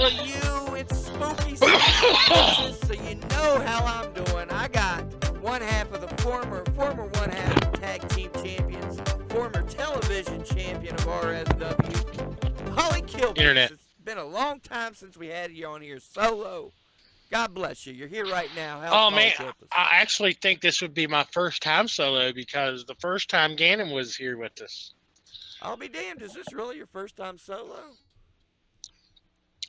you. It's spooky season, bitches, so you know how I'm doing. I got one half of the former one half of the tag team champions, former television champion of RSW, Paulie Kilpis. Internet. It's been a long time since we had you on here solo. God bless you. You're here right now. How's Oh, Paulie man, Kilpis? I actually think this would be my first time solo because the first time Gannon was here with us. I'll be damned. Is this really your first time solo?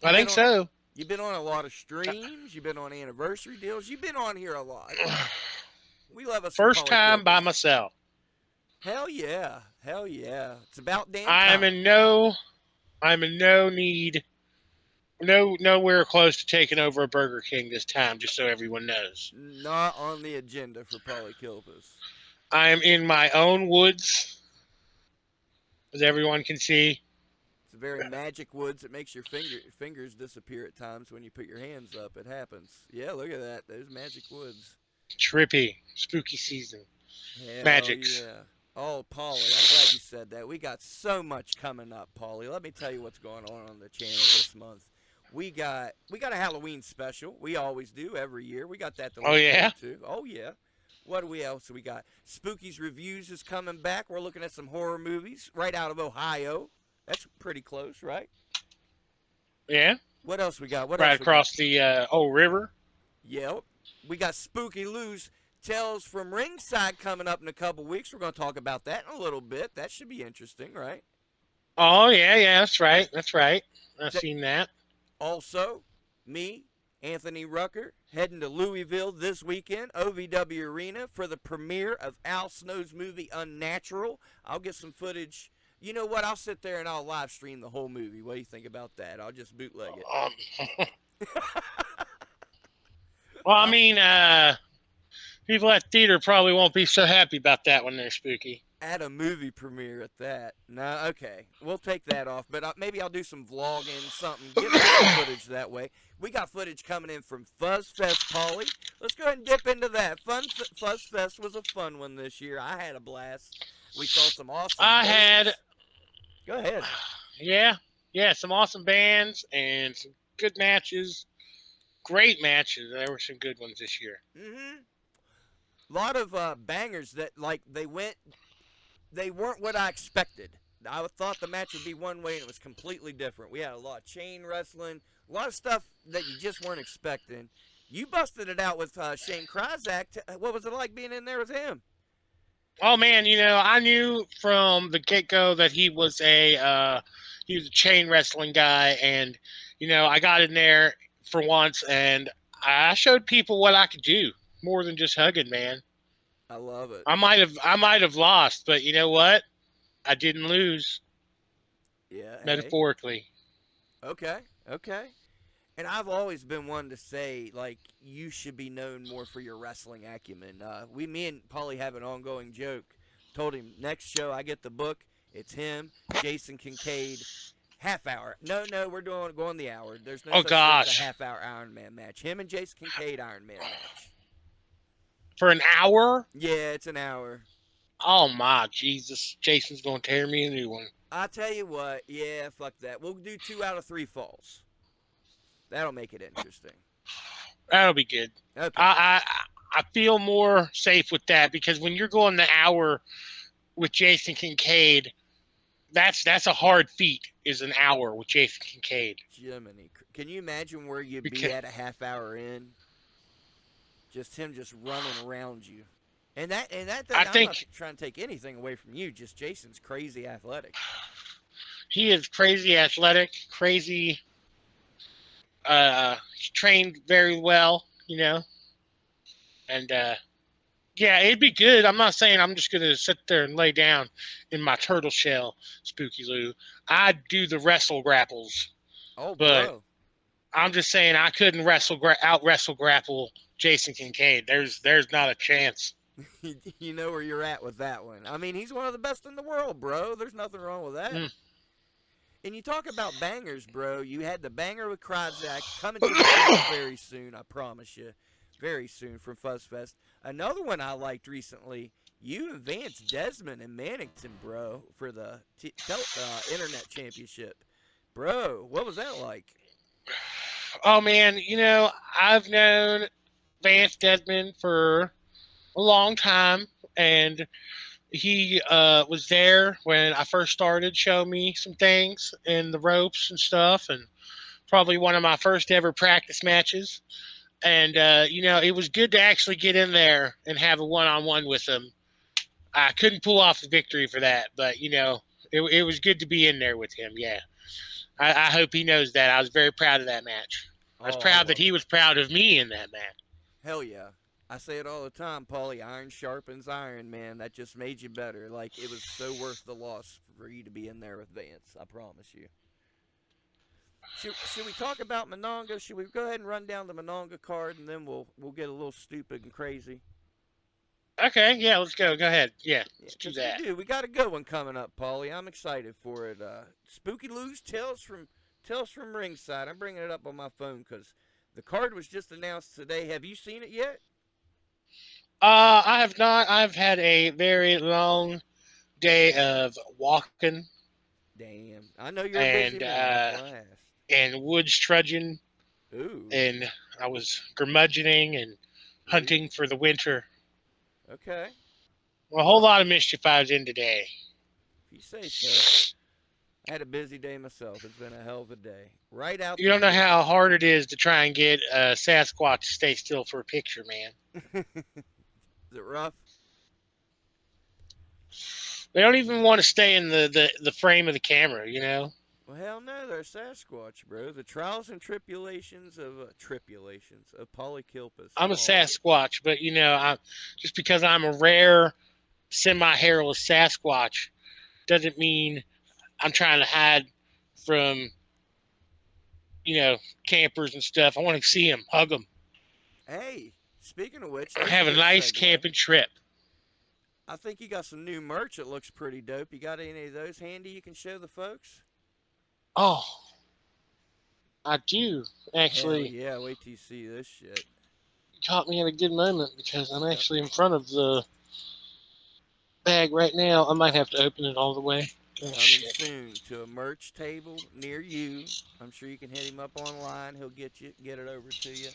I think so. You've been on a lot of streams. You've been on anniversary deals. You've been on here a lot. We love us. First time by myself. Hell yeah. Hell yeah. It's about damn time. I'm in no need, nowhere close to taking over a Burger King this time, just so everyone knows. Not on the agenda for Paulie Kilpis. I am in my own woods, as everyone can see. It's a very magic woods. It makes your fingers disappear at times when you put your hands up. It happens. Yeah, look at that. Those magic woods. Trippy. Spooky season. Hell Magics. Yeah. Oh, Paulie, I'm glad you said that. We got so much coming up, Paulie. Let me tell you what's going on the channel this month. We got a Halloween special. We always do every year. We got that to look forward to. Oh, yeah. What do we else we got? Spooky's Reviews is coming back. We're looking at some horror movies right out of Ohio. That's pretty close, right? Yeah. What else we got? Right across the old river. Yep. We got Spooky Lou's Tales from Ringside coming up in a couple weeks. We're going to talk about that in a little bit. That should be interesting, right? Oh, yeah, that's right. I've seen that. Also, me, Anthony Rucker, heading to Louisville this weekend, OVW Arena, for the premiere of Al Snow's movie Unnatural. I'll get some footage. You know what? I'll sit there and I'll live stream the whole movie. What do you think about that? I'll just bootleg it. Well, I mean, people at theater probably won't be so happy about that when they're spooky. At a movie premiere at that. No, okay. We'll take that off. But maybe I'll do some vlogging, something. Get some footage that way. We got footage coming in from Fuzz Fest, Paulie. Let's go ahead and dip into that. Fuzz Fest was a fun one this year. I had a blast. We saw some awesome bands. Go ahead. Yeah, some awesome bands and some good matches. Great matches. There were some good ones this year. Mm-hmm. A lot of bangers that, like, they weren't what I expected. I thought the match would be one way, and it was completely different. We had a lot of chain wrestling, a lot of stuff that you just weren't expecting. You busted it out with Shane Kryzak. What was it like being in there with him? Oh, man, I knew from the get-go that he was a chain wrestling guy, and, I got in there for once, and I showed people what I could do, more than just hugging, man. I love it. I might have lost, but you know what? I didn't lose. Yeah. Metaphorically. Hey. Okay. And I've always been one to say, like, you should be known more for your wrestling acumen. Me and Paulie have an ongoing joke. Told him next show I get the book. It's him, Jason Kincaid, half hour. No, we're going the hour. There's no such thing as a half hour Iron Man match. Him and Jason Kincaid Iron Man match. For an hour? Yeah, it's an hour. Oh, my Jesus. Jason's going to tear me a new one. I tell you what. Yeah, fuck that. We'll do 2 out of 3 falls. That'll make it interesting. That'll be good. Okay. I feel more safe with that because when you're going the hour with Jason Kincaid, that's a hard feat, is an hour with Jason Kincaid. Jiminy. Can you imagine where you'd be at a half hour in? Just him just running around you. And that I'm not trying to take anything away from you, just Jason's crazy athletic. He is crazy athletic, crazy trained very well, And yeah, it'd be good. I'm not saying I'm just gonna sit there and lay down in my turtle shell, Spooky Lou. I do the wrestle grapples. Oh, but bro. I'm just saying I couldn't out wrestle grapple Jason Kincaid. There's not a chance. You know where you're at with that one. I mean, he's one of the best in the world, bro. There's nothing wrong with that. And you talk about bangers, bro. You had the banger with Kryzak coming to the channel very soon, I promise you. Very soon from FuzzFest. Another one I liked recently, you and Vance Desmond in Mannington, bro, for the Internet Championship. Bro, what was that like? Oh man, I've known Vance Desmond for a long time, and he was there when I first started, showing me some things in the ropes and stuff, and probably one of my first ever practice matches. And it was good to actually get in there and have a one-on-one with him. I couldn't pull off the victory for that, but it was good to be in there with him. Yeah, I hope he knows that. I was very proud of that match. I was Oh, I proud that love he it. was proud of me in that match. Hell yeah. I say it all the time, Paulie. Iron sharpens iron, man. That just made you better. Like, it was so worth the loss for you to be in there with Vance. I promise you. Should we talk about Mononga? Should we go ahead and run down the Mononga card and then we'll get a little stupid and crazy? Okay, yeah, let's go. Go ahead. Yeah, Yeah, let's do because we that. do. We got a good one coming up, Paulie. I'm excited for it. Spooky Lou's Tales from Ringside. I'm bringing it up on my phone because the card was just announced today. Have you seen it yet? I have not. I've had a very long day of walking Damn. I know you're a busy and man. That's why I asked. woods trudging, Ooh. and I was curmudgeoning and Ooh. hunting for the winter. Okay. A whole Well, lot of mischief I was in today. if you say so. I had a busy day myself. It's been a hell of a day. Right out You the don't know gate. how hard it is to try and get a Sasquatch to stay still for a picture, man. Is it rough? They don't even want to stay in the frame of the camera. Well, hell no, they're Sasquatch, bro. The trials and tribulations of Paulie Kilpis. I'm I'm a all over it. Sasquatch, but just because I'm a rare semi-hairless Sasquatch doesn't mean I'm trying to hide from campers and stuff. I want to see them, hug them, Hey, speaking of which, there's a have a good nice segue. camping trip. I think you got some new merch that looks pretty dope. You got any of those handy you can show the folks? Oh, I do Hell actually. yeah, wait till you see this shit. Caught me at a good moment because I'm Yep. actually in front of the bag right now. I might have to open it all the way. Oh Coming shit. soon to a merch table near you. I'm sure you can hit him up online. He'll get it over to you.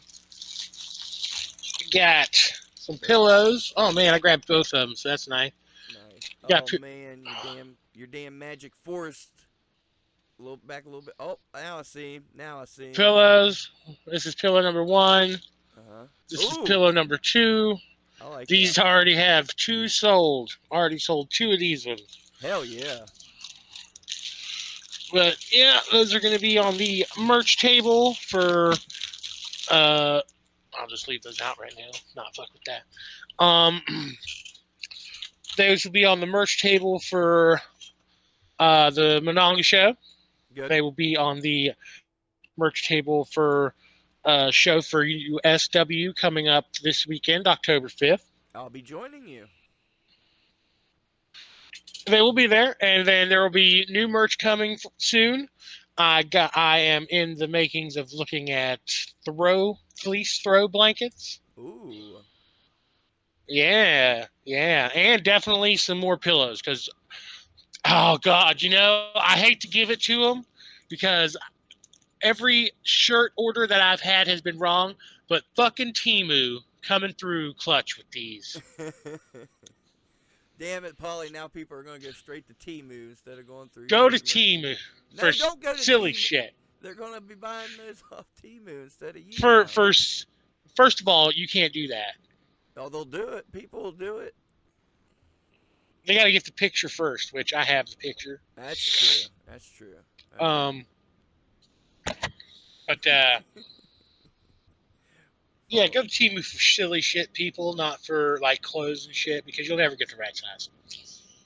Got some But pillows. Oh man, I grabbed both of them, so that's nice. nice. Got Oh man, your damn magic forest. A little back a little bit. Oh, now I see him. Now I see him. pillows. This is pillow number one. Uh huh. This is Ooh, pillow number two. I like that These one. already have two sold. Already sold two of these ones. Hell yeah. But yeah, those are going to be on the merch table for. Uh, I'll just leave those out right now. Not fuck with that. Those will be on the merch table for the Mononga show. Good. They will be on the merch table for a show for USW coming up this weekend, October 5th. I'll be joining you. They will be there, and then there will be new merch coming soon. I am in the makings of looking at fleece throw blankets. Ooh. Yeah, yeah, and definitely some more pillows because oh god, I hate to give it to them because every shirt order that I've had has been wrong, but fucking Timu coming through clutch with these. Damn it, Polly. Now people are going to go straight to Timu instead of going through Go your to merch. Timu No, for don't go to silly Timu. shit. They're going to be buying those off Timu instead of you For now. first of all, you can't do that. Oh, they'll do it. People will do it. They got to get the picture first, which I have the picture. That's true. That's true. Um, but yeah, Follow. go to Timu for silly shit, people, not for like clothes and shit, because you'll never get the right size.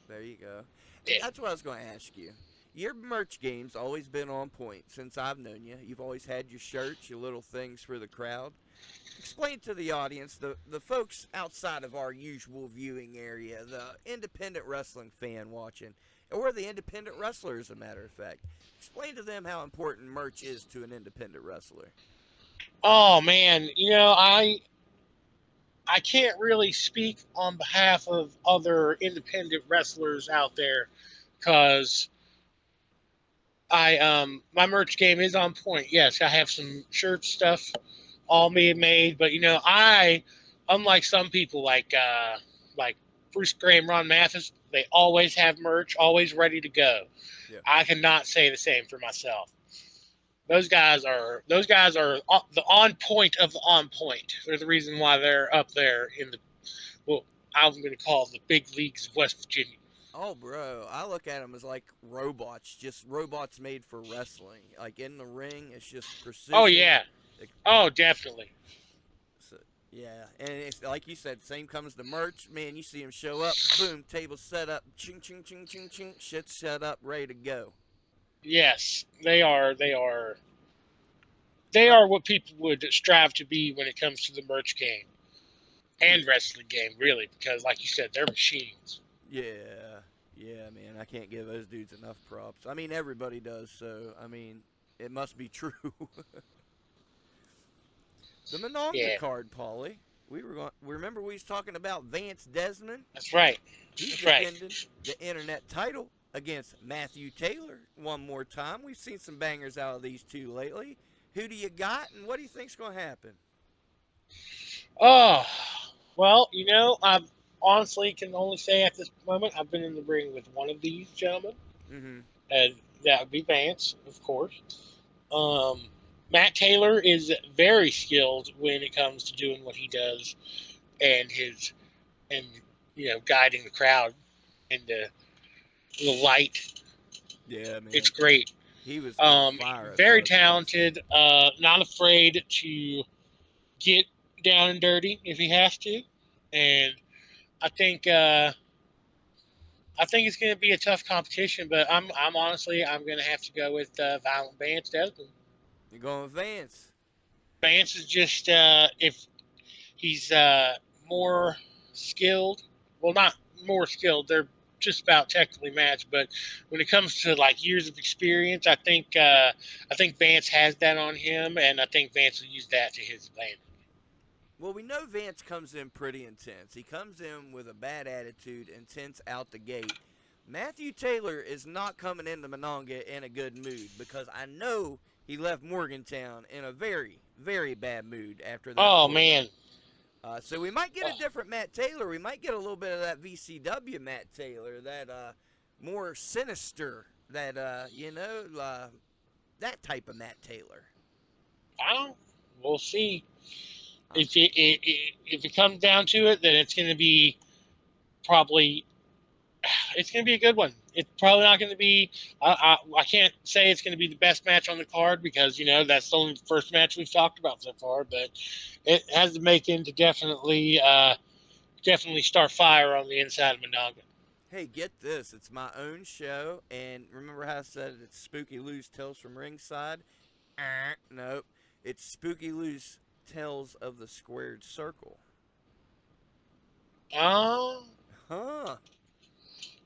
There you go. And Yeah. that's what I was going to ask you. Your merch game's always been on point since I've known you. You've always had your shirts, your little things for the crowd. Explain to the audience, the folks outside of our usual viewing area, the independent wrestling fan watching, or the independent wrestler, as a matter of fact. Explain to them how important merch is to an independent wrestler. Oh man, I can't really speak on behalf of other independent wrestlers out there because My merch game is on point. Yes, I have some shirt stuff all made, but I, unlike some people like Bruce Graham, Ron Mathis, they always have merch, always ready to go. Yeah. I cannot say the same for myself. Those guys are the on point of the on point. They're the reason why they're up there in the, well, I'm going to call it the big leagues of West Virginia. Oh, bro, I look at them as like robots, just robots made for wrestling. Like in the ring, it's just Oh precision. yeah. Oh, definitely. So, yeah, and it's like you said, same comes to merch. Man, you see them show up, boom, table set up, ching, ching, ching, ching, ching, shit's set up, ready to go. Yes, they are. They Uh, are what people would strive to be when it comes to the merch game yeah, and wrestling game, really, because, like you said, they're machines. yeah, yeah, man, I can't give those dudes enough props. I mean, everybody does, so I mean, it must be true. The Mononga Yeah, card, Paulie. We were going. Remember we was talking about Vance Desmond. that's right. He's That's right. defending the internet title against Matthew Taylor one more time. We've seen some bangers out of these two lately. Who do you got, and what do you think's going to happen? Oh, well, I honestly can only say at this moment I've been in the ring with one of these gentlemen, Mm-hmm. and that would be Vance, of course. Um, Matt Taylor is very skilled when it comes to doing what he does and his and guiding the crowd into the light. Yeah, It's man. great. He was on fire at Very first, wasn't talented. Not afraid to get down and dirty if he has to, and I think uh, I think it's going to be a tough competition. But I'm honestly I'm going to have to go with Violent Vance Desmond. he? You're going with Vance. Vance is just if he's more skilled. Well, not more skilled. They're just about technically matched. But when it comes to like years of experience, I think Vance has that on him, and I think Vance will use that to his advantage. Well, we know Vance comes in pretty intense. He comes in with a bad attitude, intense out the gate. Matthew Taylor is not coming into Mononga in a good mood because I know he left Morgantown in a very, very bad mood after that Oh 4-way. man. So we might get a Oh, different Matt Taylor. We might get a little bit of that VCW Matt Taylor, that more sinister, that that type of Matt Taylor. I don't. We'll see. I'm If it comes down to it, then it's going to be probably it's going to be a good one. It's probably not going to be. I can't say it's going to be the best match on the card because that's the only first match we've talked about so far. But it has the making to definitely start fire on the inside of Monongah. Hey, get this. It's my own show. And remember how I said it's Spooky Lou's Tales from Ringside? Nope. It's Spooky Lou's Tales of the Squared Circle. Oh, Huh.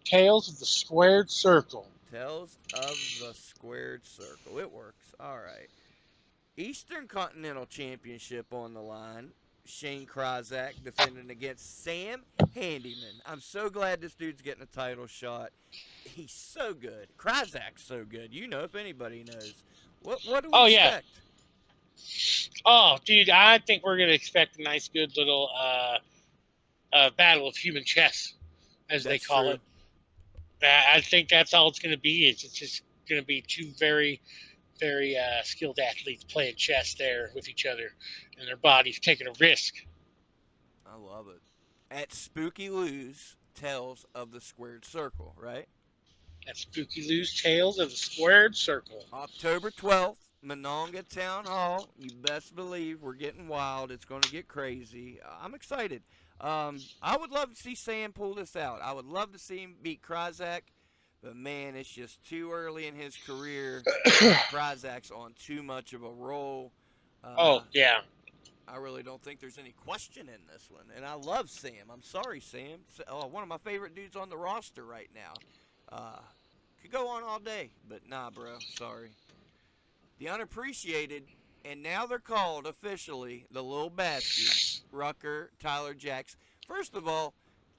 Tales of the Squared Circle. Tales of the Squared Circle. It works. All right. Eastern Continental Championship on the line. Shane Kryzak defending against Sam Handyman. I'm so glad this dude's getting a title shot. He's so good. Kryzak's so good. You know if anybody knows. What do we Oh yeah. expect? Oh, dude, I think we're gonna expect a nice, good little battle of human chess, as they That's call true. it. I think that's all it's gonna be. It's just gonna be two very, very skilled athletes playing chess there with each other, and their bodies taking a risk. I love it. At Spooky Lou's Tales of the Squared Circle, right? That's Spooky Lou's Tales of the Squared Circle. October 12th, Mononga Town Hall. You best believe we're getting wild. It's going to get crazy. I'm excited. I would love to see Sam pull this out. I would love to see him beat Kryzak, but man, it's just too early in his career, and Kryzak's on too much of a roll. Oh Uh, yeah. I really don't think there's any question in this one. And I love Sam. I'm sorry, Sam. One of my favorite dudes on the roster right now. Could go on all day, but nah, bro. Sorry. The unappreciated, and now they're called officially the Little Bastards. Rucker, Tyler Jacks. First of all,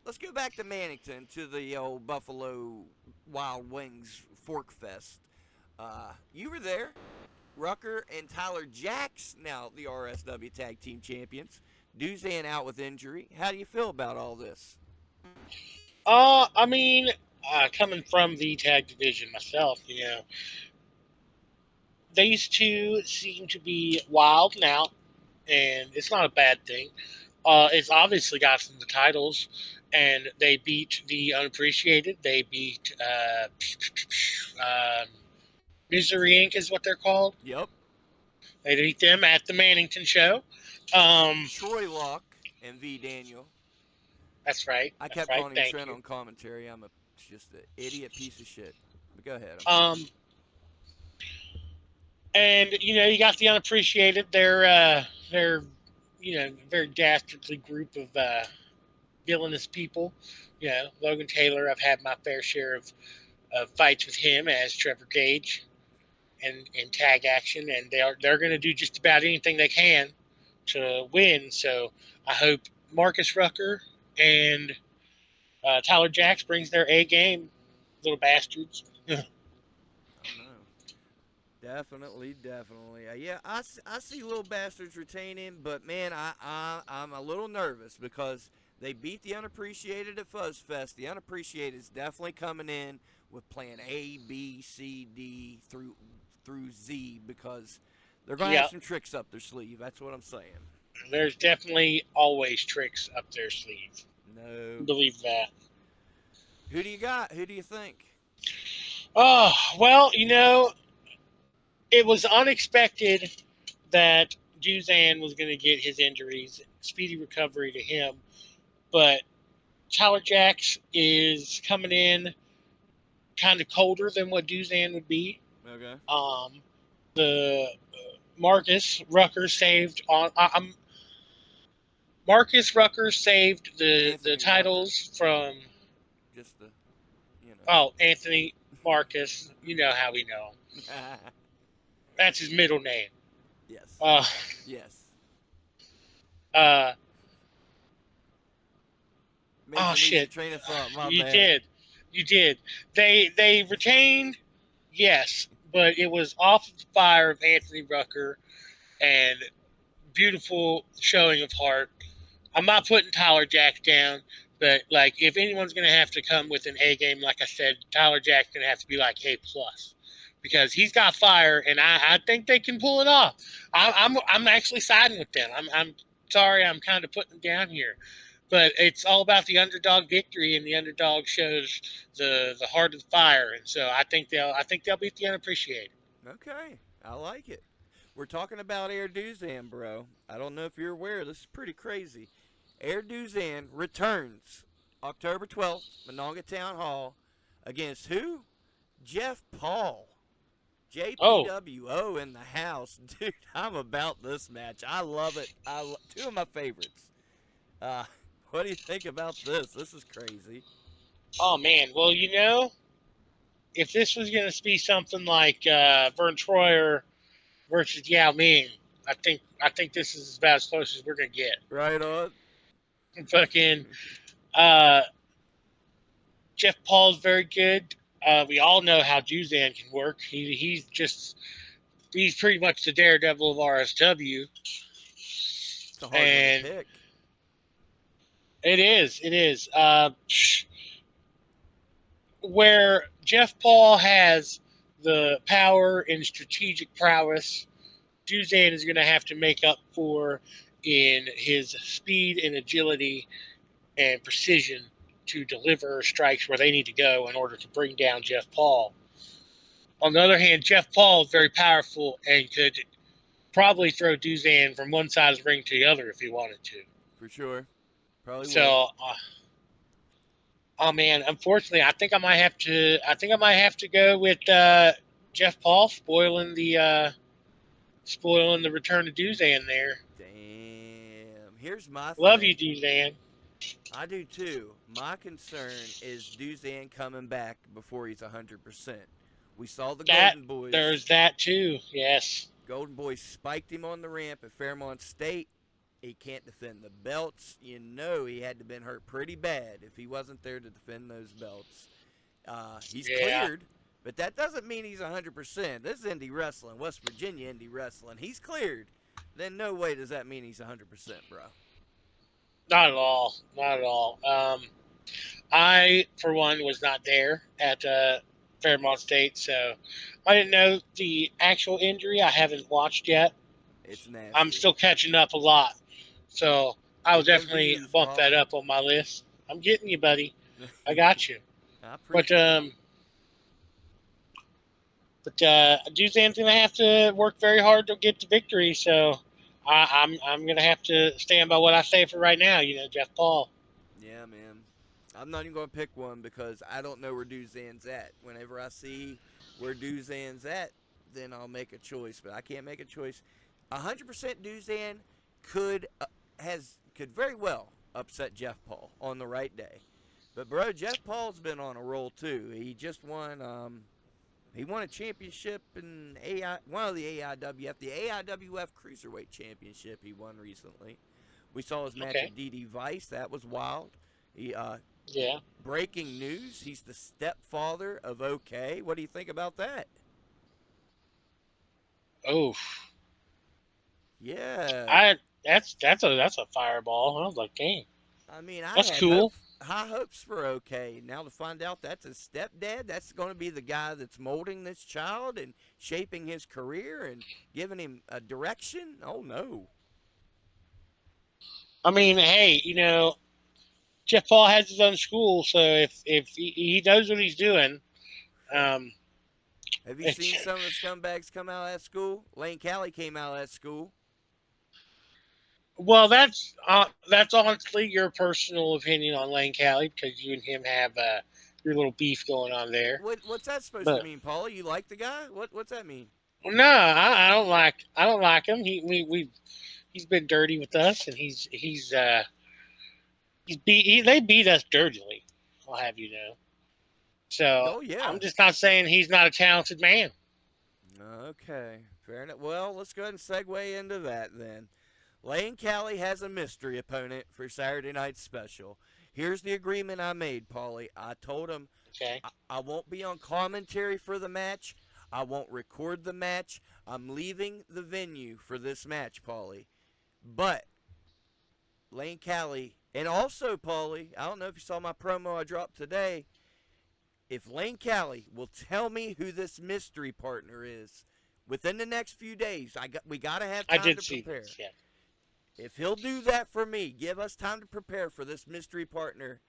let's go back to Mannington to the old Buffalo Wild Wings Fork Fest. You were there. Rucker and Tyler Jacks, now the RSW Tag Team Champions. Duzan out with injury. How do you feel about all this? I mean, coming from the tag division myself, these two seem to be wild now, and it's not a bad thing. It's obviously got them the titles, and they beat the Unappreciated. They beat Misery Inc. is what they're called. Yep. They beat them at the Mannington show. Um, Troy Locke and V. Daniel. that's right. I That's kept right. calling him Thank Trent you. on commentary. I'm just an idiot piece of shit. But go ahead. I'm sorry. Um, and you got the Unappreciated. They're very dastardly group of villainous people. Logan Taylor. I've had my fair share of fights with him as Trevor Gage and in tag action, and they're going to do just about anything they can to win. So I hope Marcus Rucker and Tyler Jacks brings their A game, little bastards. Oh, no. Definitely, definitely. Yeah, I see little bastards retaining, but man, I'm a little nervous because they beat the Unappreciated at Fuzz Fest. The Unappreciated is definitely coming in with plan A, B, C, D through Z because they're going to have Yeah, some tricks up their sleeve. That's what I'm saying. there's definitely always tricks up their sleeve. No. Believe that. Who do you got? Who do you think? Oh, well, it was unexpected that Duzan was going to get his injuries. Speedy recovery to him. But Tyler Jacks is coming in kind of colder than what Duzan would be. Okay. The Marcus Rucker saved on. Marcus Rucker saved the Anthony Rucker. titles from. Just the, you Oh, Anthony Marcus. You know how we know him. know. That's his middle name. Yes. Uh, Yes. uh, Made oh you lose your shit! train of thought. My You bad. did, you did. They retained, yes, but it was off of the fire of Anthony Rucker and beautiful showing of heart. I'm not putting Tyler Jack down, but like if anyone's gonna have to come with an A game, like I said, Tyler Jack's gonna have to be like A plus because he's got fire, and I think they can pull it off. I'm actually siding with them. I'm sorry, I'm kind of putting them down here, but it's all about the underdog victory, and the underdog shows the heart of the fire, and so I think they'll beat the unappreciated. Okay. I like it. We're talking about Air Duzan, bro. I don't know if you're aware. This is pretty crazy. Air Duzan returns October 12th, Monongah Town Hall, against who? Jeff Paul. Oh, JPWO in the house. Dude, I'm about this match. I love it. Two of my favorites. Uh, what do you think about this? This is crazy. oh man. Well, if this was going to be something like Vern Troyer versus Yao Ming, I think this is about as close as we're gonna get. Right on. Fucking uh, Jeff Paul's very good. We all know how Juzan can work. He's pretty much the daredevil of RSW, It's a hard one to and pick. it is. Where Jeff Paul has the power and strategic prowess, Juzan is going to have to make up for in his speed and agility and precision to deliver strikes where they need to go in order to bring down Jeff Paul. On the other hand, Jeff Paul is very powerful and could probably throw Duzan from one side of the ring to the other if he wanted to. For sure. Probably would. So, oh man, unfortunately, I think I might have to. I think I might have to go with Jeff Paul spoiling the return of Duzan there. Damn. Here's my Love you, thing. Duzan. I do too. My concern is Duzan coming back before he's 100%. We saw the That Golden Boys. there's that too. Yes. Golden Boys spiked him on the ramp at Fairmont State. He can't defend the belts. You know he had to been hurt pretty bad if he wasn't there to defend those belts. He's Yeah. cleared. But that doesn't mean he's 100%. This is indie wrestling, West Virginia indie wrestling. He's cleared. Then no way does that mean he's 100%, bro. Not at all. Not at all. I, for one, was not there at Fairmont State, so I didn't know the actual injury. I haven't watched yet. It's I'm nasty. still catching up a lot, so I will Get them definitely views, bump that Paulie. up on my list. I'm getting you, buddy. I got you. I But appreciate it. Dude's gonna have to work very hard to get the victory. So I'm gonna have to stand by what I say for right now. Jeff Paul. Yeah, man. I'm not even going to pick one because I don't know where Duzan's at. Whenever I see where Duzan's at, then I'll make a choice. But I can't make a choice. 100% Duzan could could very well upset Jeff Paul on the right day. But bro, Jeff Paul's been on a roll too. He just won. He won a championship in one of the AIWF, the AIWF Cruiserweight Championship. He won recently. We saw his match Okay. with DD Vice. That was wild. He Yeah. breaking news. He's the stepfather of OK. What do you think about that? Oh, Yeah. I that's a fireball. I was like, dang, I mean, I that's had cool. high hopes for OK. Now to find out that's his stepdad, that's going to be the guy that's molding this child and shaping his career and giving him a direction. Oh no. I mean, hey, Jeff Paul has his own school, so if he knows what he's doing, um, Have you it's, seen some of the scumbags come out of that school? Lane Callie came out of that school. well, that's honestly your personal opinion on Lane Callie because you and him have your little beef going on there. What's that supposed to But mean, Paula? You like the guy? What's that mean? no, I don't like him. He's been dirty with us, and they beat us dirtily. I'll have you know. So Oh yeah. I'm just not saying he's not a talented man. Okay, fair enough. Well, let's go ahead and segue into that then. Lane Callie has a mystery opponent for Saturday Night Special. Here's the agreement I made, Paulie. I told him Okay. I won't be on commentary for the match. I won't record the match. I'm leaving the venue for this match, Paulie. But Lane Callie, and also Paulie, I don't know if you saw my promo I dropped today. If Lane Callie will tell me who this mystery partner is within the next few days, we gotta have I time did to see prepare. this. Yeah. If he'll do that for me, give us time to prepare for this mystery partner,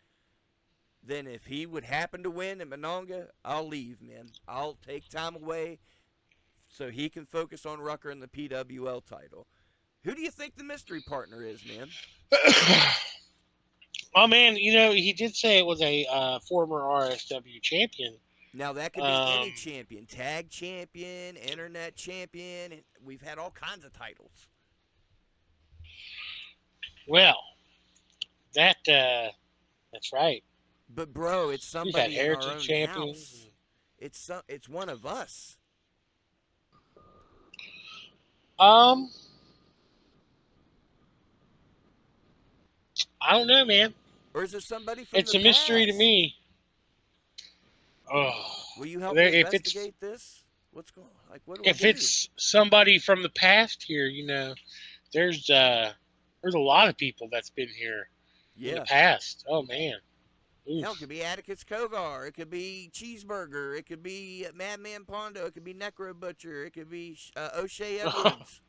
then if he would happen to win in Monongah, I'll leave, man. I'll take time away so he can focus on Rucker and the PWL title. Who do you think the mystery partner is, man? Oh man, he did say it was a former RSW champion. Now, that could be any champion. Tag champion, internet champion. We've had all kinds of titles. Well, that's right. But, bro, it's He's had somebody in our heritage own champions. house. It's one of us. Um, I don't know, man. Or is it somebody from It's the a mystery to past? me. Oh, Will you help me if it's investigate this? What's going on? Like, what do I if do? it's somebody from the past here, there's a lot of people that's been here in the Yeah. past. Oh man. Oof. Hell, it could be Atticus Kogar. It could be Cheeseburger. It could be Madman Pondo. It could be Necro Butcher. It could be O'Shea Edwards.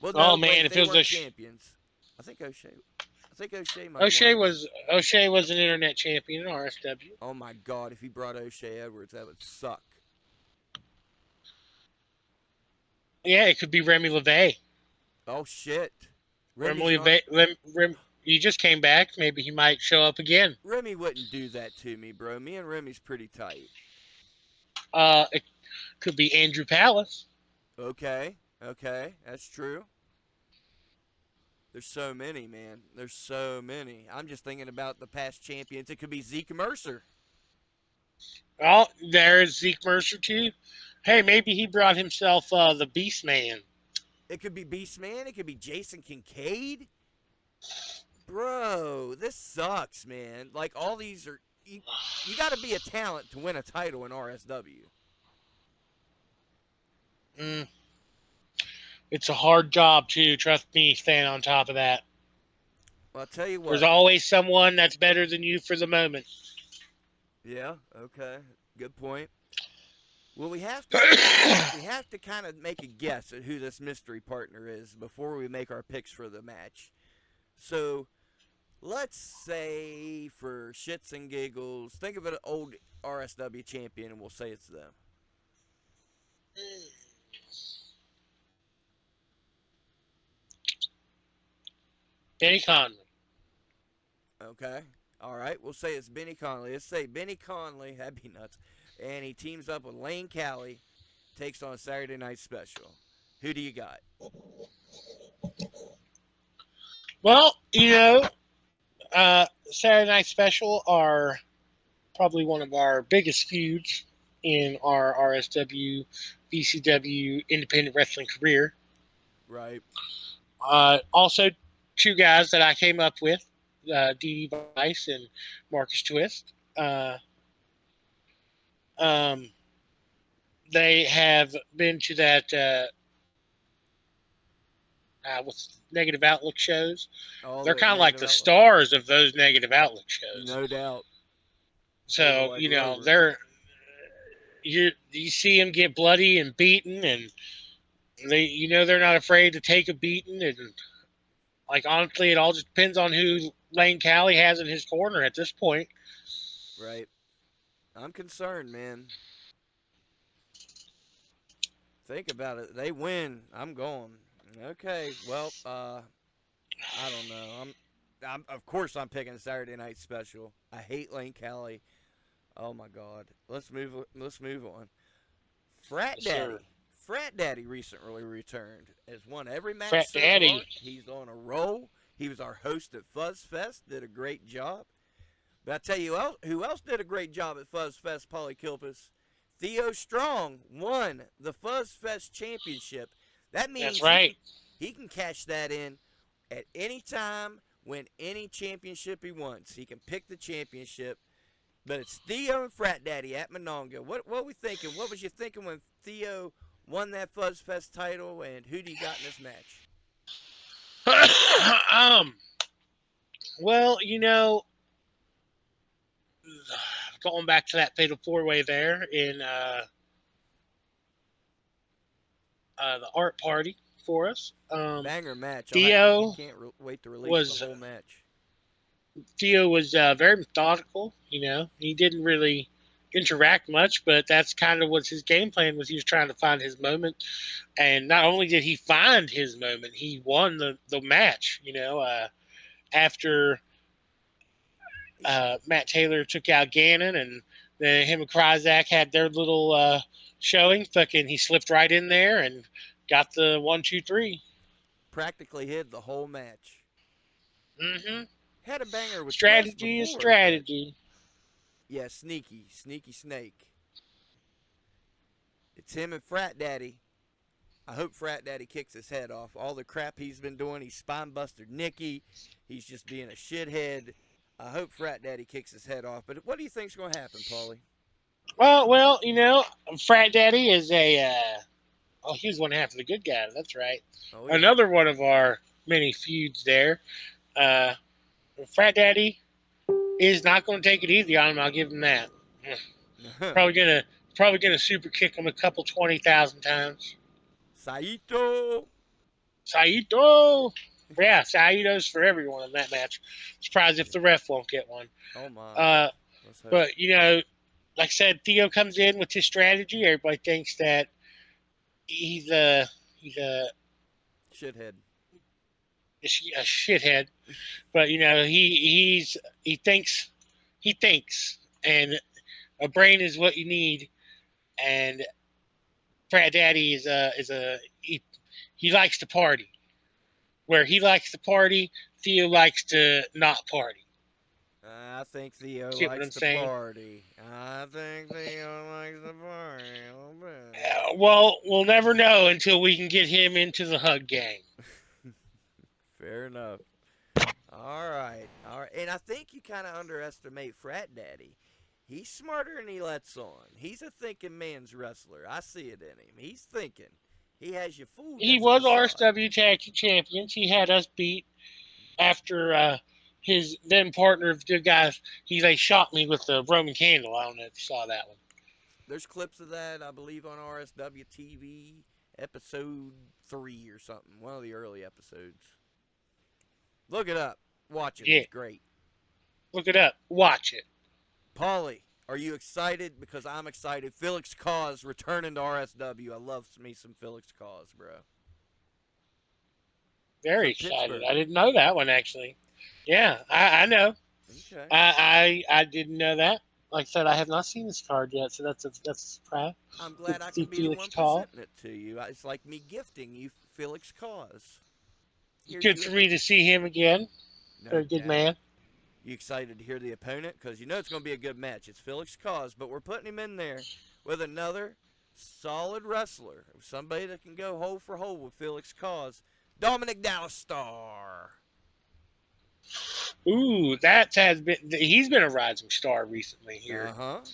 Well, no, Oh man, wait, if they it was weren't champions. I think O'Shea might O'Shea won. was an internet champion in RSW. Oh my God, if he brought O'Shea Edwards, that would suck. Yeah, it could be Remy LeVay. Oh shit. Remy LeVay, he just came back. Maybe he might show up again. Remy wouldn't do that to me, bro. Me and Remy's pretty tight. It could be Andrew Palace. Okay, that's true. There's so many, man. There's so many. I'm just thinking about the past champions. It could be Zeke Mercer. Oh, there's Zeke Mercer too. Hey, maybe he brought himself the Beast Man. It could be Beastman. It could be Jason Kincaid. Bro, this sucks, man. Like, all these are... You got to be a talent to win a title in RSW. Mm, it's a hard job too. Trust me, staying on top of that. Well, I'll tell you There's what. always someone that's better than you for the moment. Yeah. Okay. Good point. Well, we have to kind of make a guess at who this mystery partner is before we make our picks for the match. So let's say, for shits and giggles, think of an old RSW champion, and we'll say it's them. Benny Conley. Okay. All right. We'll say it's Benny Conley. Let's say Benny Conley. That'd be nuts. And he teams up with Lane Callie, takes on a Saturday Night Special. Who do you got? Well, Saturday Night Special are probably one of our biggest feuds in our RSW, VCW independent wrestling career. Right. Also, two guys that I came up with, D.D. Vice and Marcus Twist. Um, they have been to that what's negative outlook shows. All They're the kind of like negative the outlook. stars of those negative outlook shows. No doubt. Over So like Rover. you see them get bloody and beaten, and they're not afraid to take a beating, and like honestly, it all just depends on who Lane Callie has in his corner at this point. Right. I'm concerned, man. Think about it. They win. I'm going. Okay. Well, I don't know. I'm of course I'm picking Saturday Night Special. I hate Lane Callie. Oh my God. Let's move. Let's move on. Frat Yes, sir. Daddy. Frat Daddy recently returned. Has won every match Frat so far. Daddy. He's on a roll. He was our host at Fuzz Fest. Did a great job. But I tell you who else did a great job at Fuzz Fest, Paulie Kilpis? Theo Strong won the Fuzz Fest championship. That That's means right. he can cash that in at any time, win any championship he wants. He can pick the championship. But it's Theo and Frat Daddy at Monongah. What we thinking? What was you thinking when Theo won that Fuzz Fest title? And who do you got in this match? um. Well, going back to that fatal four way there in the art party for us. Banger match. I Theo can't wait to release the was whole match. Theo was very methodical. He didn't really interact much, but that's kind of what his game plan was. He was trying to find his moment, and not only did he find his moment, he won the match. After Matt Taylor took out Gannon, and then him and Kryzak had their little showing. Fucking, he slipped right in there and got the 1, 2, 3. Practically hid the whole match. Mm-hmm. Had a banger with Twist Strategy is before, but strategy. yeah, sneaky snake. It's him and Frat Daddy. I hope Frat Daddy kicks his head off. All the crap he's been doing, he's spine busted Nikki. He's just being a shithead. I hope Frat Daddy kicks his head off. But what do you think's going to happen, Paulie? Well, Frat Daddy is he was one half of the good guys. That's right. Oh yeah. Another one of our many feuds there. Uh, Frat Daddy is not going to take it easy on him. I'll give him that. Probably gonna super kick him a couple 20,000 times. Saito. Saito. Yeah, Saito's for everyone in that match. Surprised if the ref won't get one. Oh my. Let's hope. But like I said, Theo comes in with his strategy. Everybody thinks that he's a Shithead. shithead, but he thinks, and a brain is what you need. And Frat Daddy he likes to party. Where he likes to party, Theo likes to not party. I think Theo See what likes I'm to saying? party. I think Theo likes to party a little bit. Well, we'll never know until we can get him into the hug gang. Fair enough. All right. And I think you kind of underestimate Frat Daddy. He's smarter than he lets on. He's a thinking man's wrestler. I see it in him. He's thinking. He has you fooled. He That's a was facade. RSW Tag Team Champions. He had us beat after his then partner of the guys. They shot me with the Roman candle. I don't know if you saw that one. There's clips of that, I believe, on RSW TV, episode 3 or something. One of the early episodes. Look it up. Watch it. Yeah, It's great. look it up. Watch it. Paulie, are you excited? Because I'm excited. Felix Cause returning to RSW. I love me some Felix Cause, bro. Very From excited. Pittsburgh. I didn't know that one actually. Yeah, I know. Okay. I didn't know that. Like I said, I have not seen this card yet, so that's a surprise. I'm Good glad to I see can be the Felix one call. presenting it to you. It's like me gifting you Felix Cause. Here's Good you a for me to see him again. no Very good doubt. man. You excited to hear the opponent? Because you know it's going to be a good match. It's Felix Cause, but we're putting him in there with another solid wrestler. Somebody that can go hole for hole with Felix Cause. Dominic Dallas Star. Ooh, he's been a rising star recently here,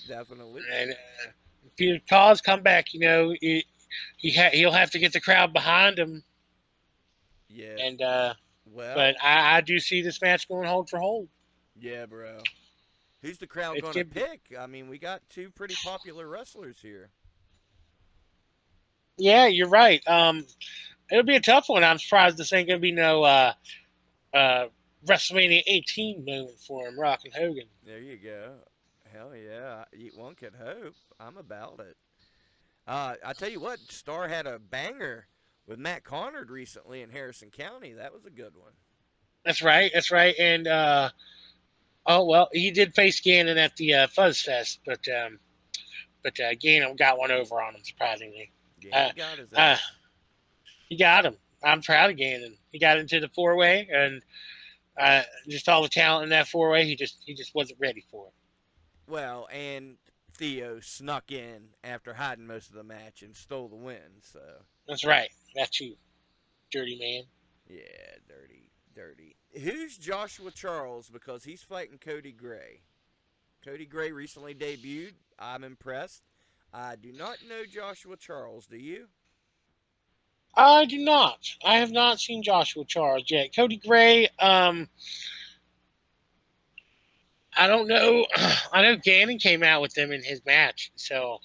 Definitely. and if he calls come back, he'll have to get the crowd behind him, Yeah. and but Well, I do see this match going hold for hold. yeah, bro. Who's the crowd It's going to gonna be, pick? I mean, we got two pretty popular wrestlers here. yeah, you're right. It'll be a tough one. I'm surprised this ain't gonna be no uh, WrestleMania 18 moment for him, Rock and Hogan. There you go. Hell yeah. One could hope. I'm about it. I tell you what, Star had a banger with Matt Conard recently in Harrison County. That was a good one. That's right. That's right. And oh well, he did face Gannon at the Fuzz Fest, but Gannon got one over on him surprisingly. Yeah, Uh, he got his uh, ass. he got him. I'm proud of Gannon. He got into the 4-way, and just all the talent in that 4-way. He just wasn't ready for it. Well, and Theo snuck in after hiding most of the match and stole the win. So, That's right. That's you, dirty man. yeah, dirty, dirty. Who's Joshua Charles? Because he's fighting Cody Gray. Cody Gray recently debuted. I'm impressed. I do not know Joshua Charles. Do you? I do not. I have not seen Joshua Charles yet. Cody Gray. I don't know. I know Gannon came out with him in his match, so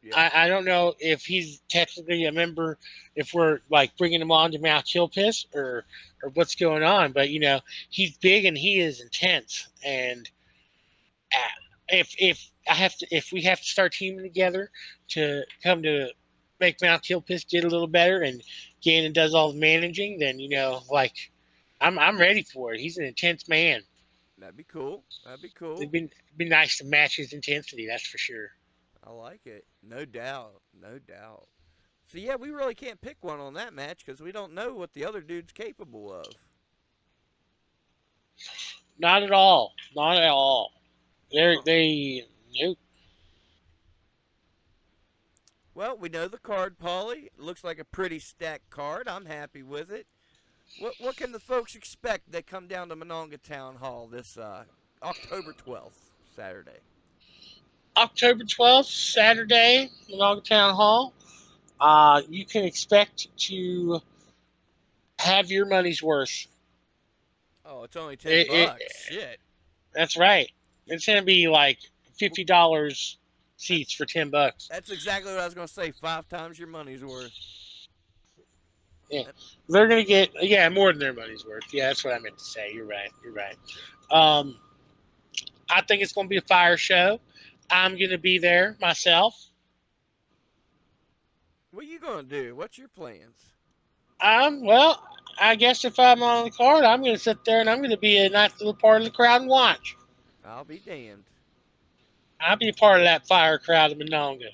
Yeah. I don't know if he's technically a member, if we're like bringing him on to Mount Kilpis or what's going on. But he's big and he is intense. And if we have to start teaming together to come to make Mount Kilpis get a little better, and Gannon does all the managing, then like I'm ready for it. He's an intense man. That'd be cool. That'd be It'd cool. be nice to match his intensity. That's for sure. I like it. No doubt. No doubt. So, yeah, we really can't pick one on that match because we don't know what the other dude's capable of. Not at all. Not at all. Huh. They nope. Well, we know the card, Paulie. It looks like a pretty stacked card. I'm happy with it. What can the folks expect that come down to Monongah Town Hall this October 12th, Saturday? October 12th, Saturday, Monongah Town Hall. You can expect to have your money's worth. Oh, it's only 10 It, it, bucks. Shit. that's right. It's gonna be like $50 seats for $10. That's exactly what I was going to say. 5 times your money's worth. Yeah, they're gonna get more than their money's worth. Yeah, that's what I meant to say. You're right. You're right. Um, I think it's gonna be a fire show. I'm gonna be there myself. What are you going to do? What's your plans? Well, I guess if I'm on the card, I'm gonna sit there and I'm gonna be a nice little part of the crowd and watch. I'll be damned. I'll be a part of that fire crowd of Monongah.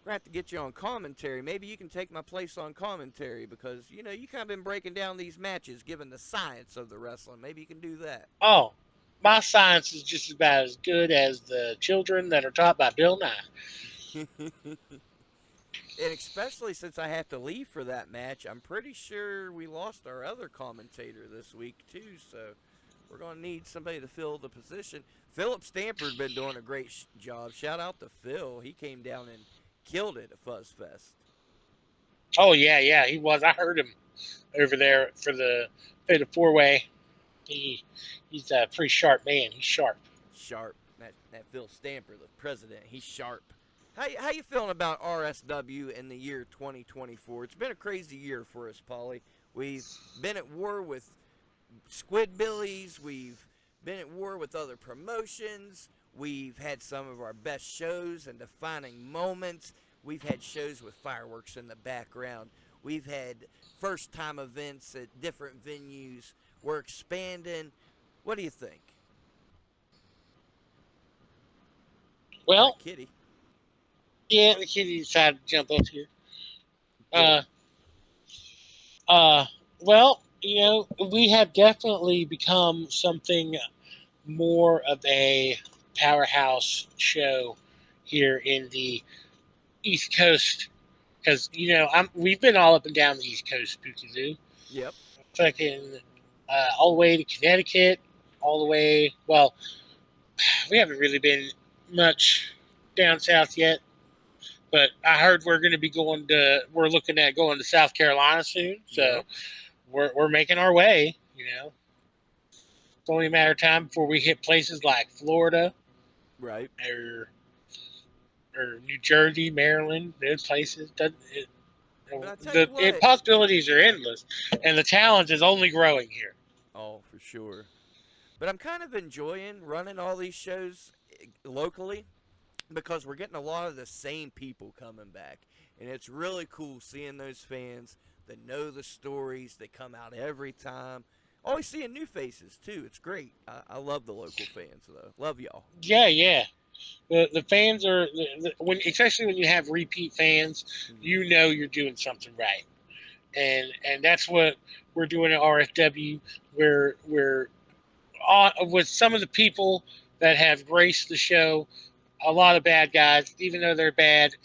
We're going to have to get you on commentary. Maybe you can take my place on commentary because, you kind of been breaking down these matches, given the science of the wrestling. Maybe you can do that. Oh, my science is just about as good as the children that are taught by Bill Nye. And especially since I have to leave for that match, I'm pretty sure we lost our other commentator this week, too. So we're going to need somebody to fill the position. Philip Stamford been doing a great job. Shout out to Phil. He came down and killed it at Fuzz Fest. Oh yeah, he was. I heard him over there for the Fatal Four Way. He he's a pretty sharp man. He's sharp. Sharp. That Phil Stamper, the president, he's sharp. How you feeling about RSW in the year 2024? It's been a crazy year for us, Paulie. We've been at war with Squidbillies. We've been at war with other promotions. We've had some of our best shows and defining moments. We've had shows with fireworks in the background. We've had first time events at different venues. We're expanding. What do you think? Got Well, Kitty. yeah, the kitty decided to jump up here. Good. Uh, uh, well, we have definitely become something more of a powerhouse show here in the East Coast because we've been all up and down the East Coast, Spooky Zoo, Yep. fucking all the way to Connecticut, all the way. Well, we haven't really been much down south yet, but I heard we're looking at going to South Carolina soon, so Yep. we're making our way. It's only a matter of time before we hit places like Florida Right. or New Jersey, Maryland. Those places. But I tell you what. Possibilities are endless, and the talent is only growing here. Oh, for sure. But I'm kind of enjoying running all these shows locally because we're getting a lot of the same people coming back. And it's really cool seeing those fans that know the stories. They come out every time. Always seeing new faces, too. It's great. I love the local fans, though. Love y'all. Yeah. The fans are especially when you have repeat fans, Mm-hmm. you're doing something right, and that's what we're doing at RFW. We're on with some of the people that have graced the show. A lot of bad guys, even though they're bad,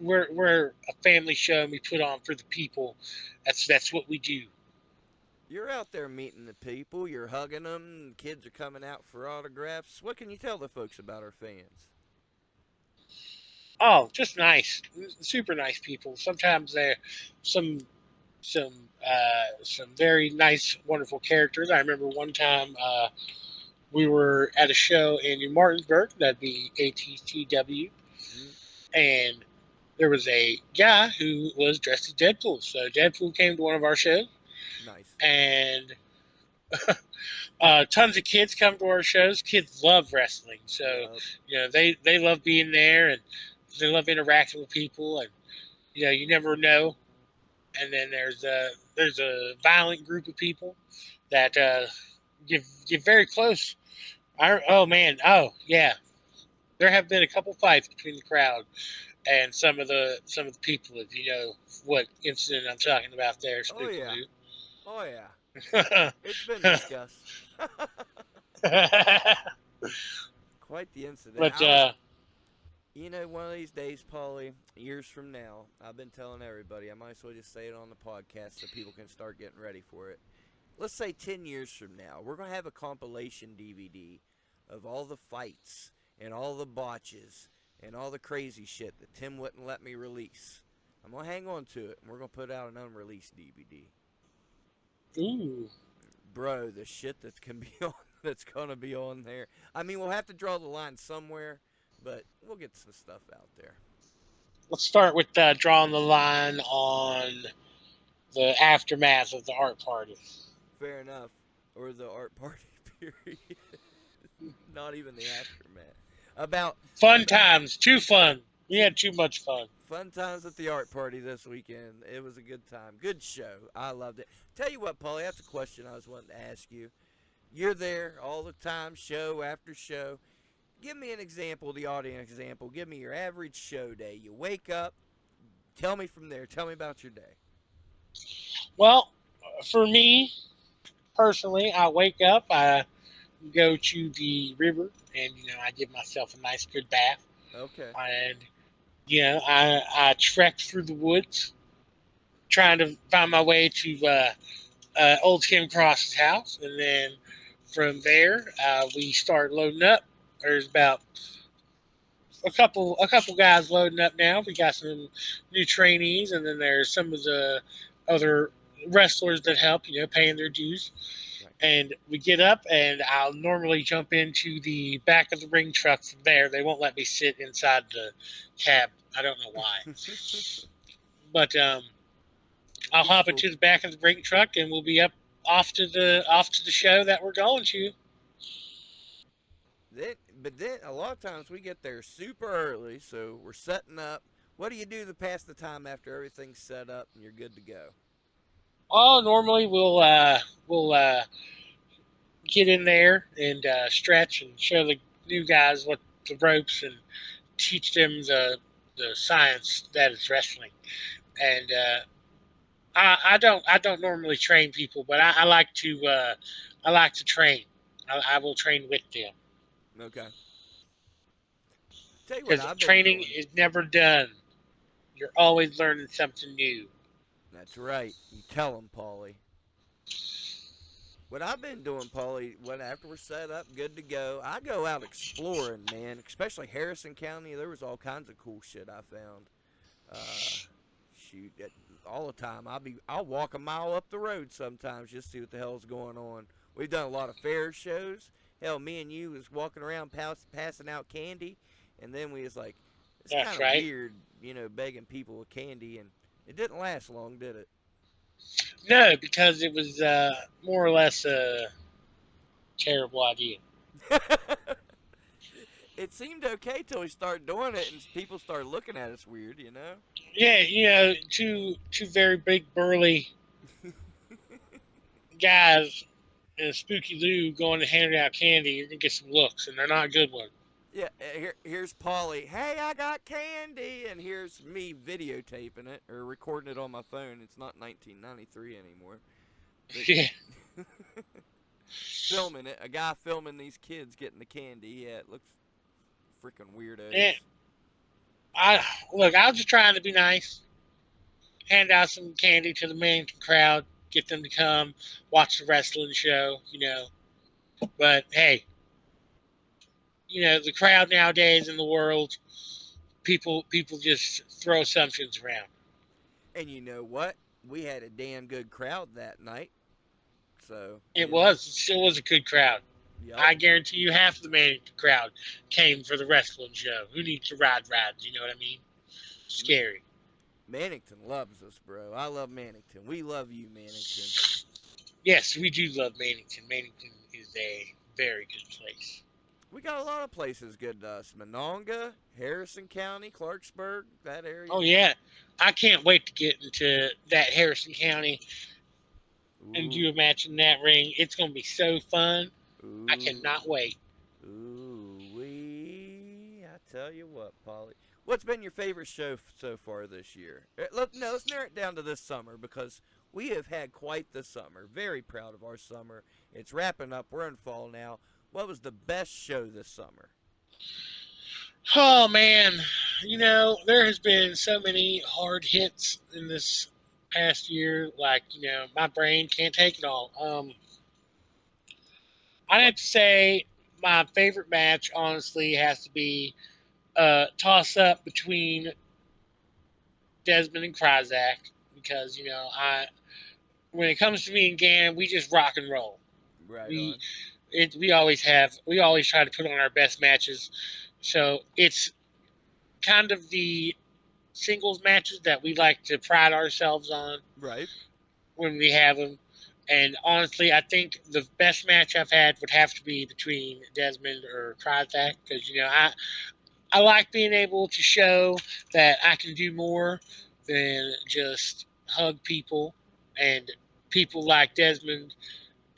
we're a family show and we put on for the people. That's what we do. You're out there meeting the people. You're hugging them. Kids are coming out for autographs. What can you tell the folks about our fans? Oh, just nice, super nice people. Sometimes they're some some very nice, wonderful characters. I remember one time we were at a show in New Martinsburg, that'd be ATTW, Mm, and there was a guy who was dressed as Deadpool. So Deadpool came to one of our shows, nice. and tons of kids come to our shows. Kids love wrestling, so Yup. they love being there and they love interacting with people, and you never know. And then there's a violent group of people that get very close. Oh man, oh yeah, there have been a couple fights between the crowd and some of the people. If you know what incident I'm talking about there, Oh, Spooky yeah. Oh, yeah. Lou. It's been discussed. Quite the incident. but I was, one of these days, Paulie, years from now, I've been telling everybody, I might as well just say it on the podcast so people can start getting ready for it. Let's say 10 years from now, we're going to have a compilation DVD of all the fights and all the botches and all the crazy shit that Tim wouldn't let me release. I'm going to hang on to it and we're going to put out an unreleased DVD. ooh, Bro, the shit that can be on that's going to be on there. I mean, we'll have to draw the line somewhere, but we'll get some stuff out there. let's start with drawing the line on the aftermath of the art party. Fair enough. Or the art party period. Not even the aftermath. About Fun about times, too fun. We t- had too much fun. fun times at the art party this weekend. It was a good time. Good show. I loved it. Tell you what, Paulie, that's a question I was wanting to ask you. You're there all the time, show after show. Give me an example, the audience example. Give me your average show day. You wake up. Tell me from there. Tell me about your day. Well, for me personally, I wake up, I go to the river, and I give myself a nice good bath, Okay. and I trek through the woods, trying to find my way to old Kim Cross's house, and then from there we start loading up. There's about a couple guys loading up now. We got some new trainees, and then there's some of the other wrestlers that help, paying their dues. Right. And we get up, and I'll normally jump into the back of the ring truck from there. They won't let me sit inside the cab. I don't know why, but I'll hop Peaceful. into the back of the ring truck, and we'll be up off to the show that we're going to. But then a lot of times we get there super early, so we're setting up. What do you do to pass the time after everything's set up and you're good to go? Oh, normally we'll get in there and stretch and show the new guys what the ropes and teach them the science that is wrestling. And I don't normally train people, but I like to train. I will train with them Okay. Tell you what because I've been training doing. is never done. You're always learning something new. That's right. You tell them, Paulie. What I've been doing, Paulie, when after we're set up, good to go, I go out exploring, man. Especially Harrison County, there was all kinds of cool shit I found. Uh, shoot, all the time. I'll walk a mile up the road sometimes just to see what the hell's going on. We've done a lot of fair shows. Hell, me and you was walking around passing out candy, and then we was like, it's kind That's of right. weird, begging people with candy, and it didn't last long, did it? No, because it was more or less a terrible idea. It seemed okay till we started doing it, and people started looking at us weird. Yeah, two very big burly guys in a spooky Lou going to hand out candy. You're gonna get some looks, and they're not good ones. Yeah, here's Paulie. Hey, I got candy, and here's me videotaping it or recording it on my phone. It's not 1993 anymore, but Yeah, filming it. A guy filming these kids getting the candy. Yeah, it looks freaking weirdos. yeah. I look. I was just trying to be nice, hand out some candy to the main crowd, get them to come watch the wrestling show. But hey, the crowd nowadays in the world, people just throw assumptions around. And you know what? We had a damn good crowd that night. So It still was a good crowd. yep. I guarantee you half of the main crowd came for the wrestling show. Who needs to ride rides? You know what I mean? Scary. Mannington loves us, bro. I love Mannington. We love you, Mannington. Yes, we do love Mannington. Mannington is a very good place. We got a lot of places good to us. Monongah, Harrison County, Clarksburg, that area. Oh yeah, I can't wait to get into that Harrison County and Ooh, do a match in that ring. It's gonna be so fun. I ooh, cannot wait. ooh, wee. I tell you what, Polly. What's been your favorite show so far this year? No, let's narrow it down to this summer because we have had quite the summer. Very proud of our summer. It's wrapping up. We're in fall now. What was the best show this summer? Oh man, there has been so many hard hits in this past year. Like my brain can't take it all. I'd What? have to say my favorite match, honestly, has to be toss up between Desmond and Kryzak because I when it comes to me and Gann, we just rock and roll. Right We on. we always try to put on our best matches. So it's kind of the singles matches that we like to pride ourselves on Right. when we have them. And honestly, I think the best match I've had would have to be between Desmond or Kryzak because I like being able to show that I can do more than just hug people. And people like Desmond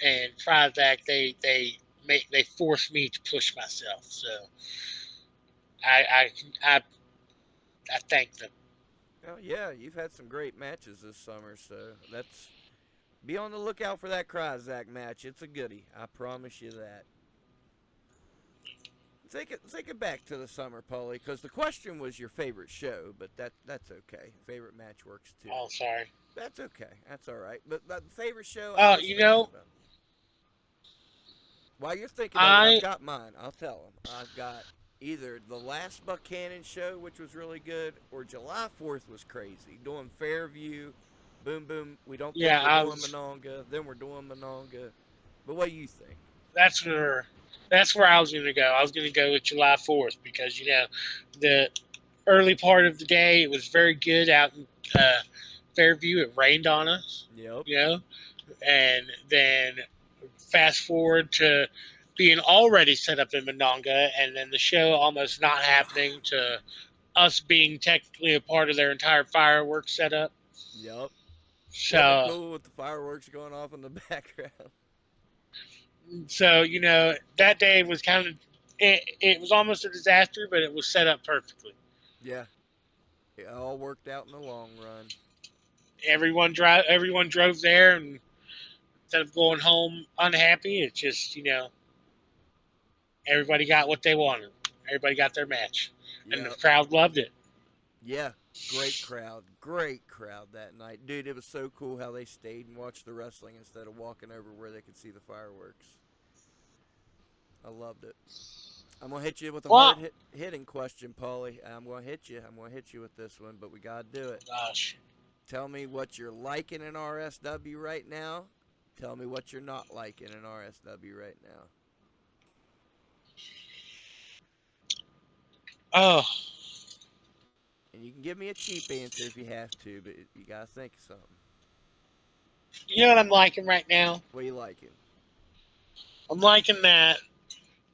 and Kryzak, they force me to push myself. So I I I thank them. Oh yeah, you've had some great matches this summer, so that's be on the lookout for that Kryzak match. It's a goodie. I promise you that. Take it back to the summer, Paulie, because the question was your favorite show, but that's okay. Favorite match works too. Oh, sorry. That's okay. That's all right. But the favorite show I Oh, was thinking about. While you're thinking of it, I've I got mine. I'll tell them. I've got either the last Buchanan show, which was really good, or July 4th was crazy. Doing Fairview, boom, boom. We don't think Yeah, we're I doing was. Monongah. Then we're doing Monongah. But what do you think? That's where. That's where I was going to go. I was going to go with July 4th because the early part of the day it was very good out in Fairview. It rained on us, Yep. you know, and then fast forward to being already set up in Monongah, and then the show almost not happening to us being technically a part of their entire fireworks setup. Yep. Wasn't it So, cool with the fireworks going off in the background? that day was kind of it was almost a disaster, but it was set up perfectly. Yeah. It all worked out in the long run. Everyone drove there, and instead of going home unhappy, it's just everybody got what they wanted. Everybody got their match, and the Yep. crowd loved it. Yeah. Great crowd. Great crowd that night. Dude, it was so cool how they stayed and watched the wrestling instead of walking over where they could see the fireworks. I loved it. I'm gonna hit you with a Well, hitting question, Paulie. I'm gonna hit you. I'm gonna hit you with this one, but we gotta do it. gosh, Tell me what you're liking in RSW right now. Tell me what you're not liking in RSW right now. oh, And you can give me a cheap answer if you have to, but you gotta think of something. you know what I'm liking right now? What are you liking? I'm liking that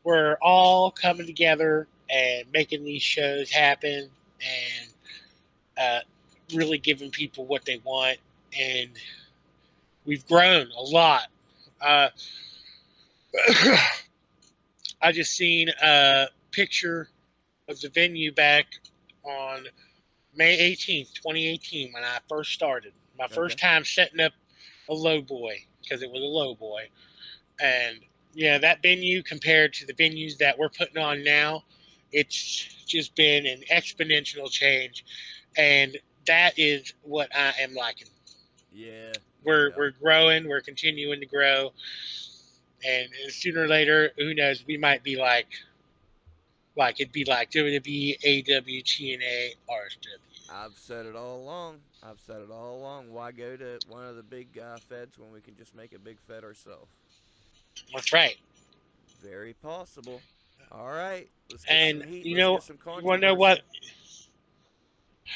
we're all coming together and making these shows happen and uh, really giving people what they want. And we've grown a lot. Uh, I just seen a picture of the venue back on May 18th, 2018, when I first started. My Okay. first time setting up a low boy because it was a low boy. And yeah, that venue compared to the venues that we're putting on now, it's just been an exponential change. And that is what I am liking. Yeah, no We're doubt. growing, we're continuing to grow, and sooner or later, who knows, we might be like it'd be like WWE, AW, TNA, RSW. I've said it all along. I've said it all along. Why go to one of the big feds when we can just make a big fed ourselves? That's right. Very possible. All right, let's get some And heat. Let's get some you want to know what controversy.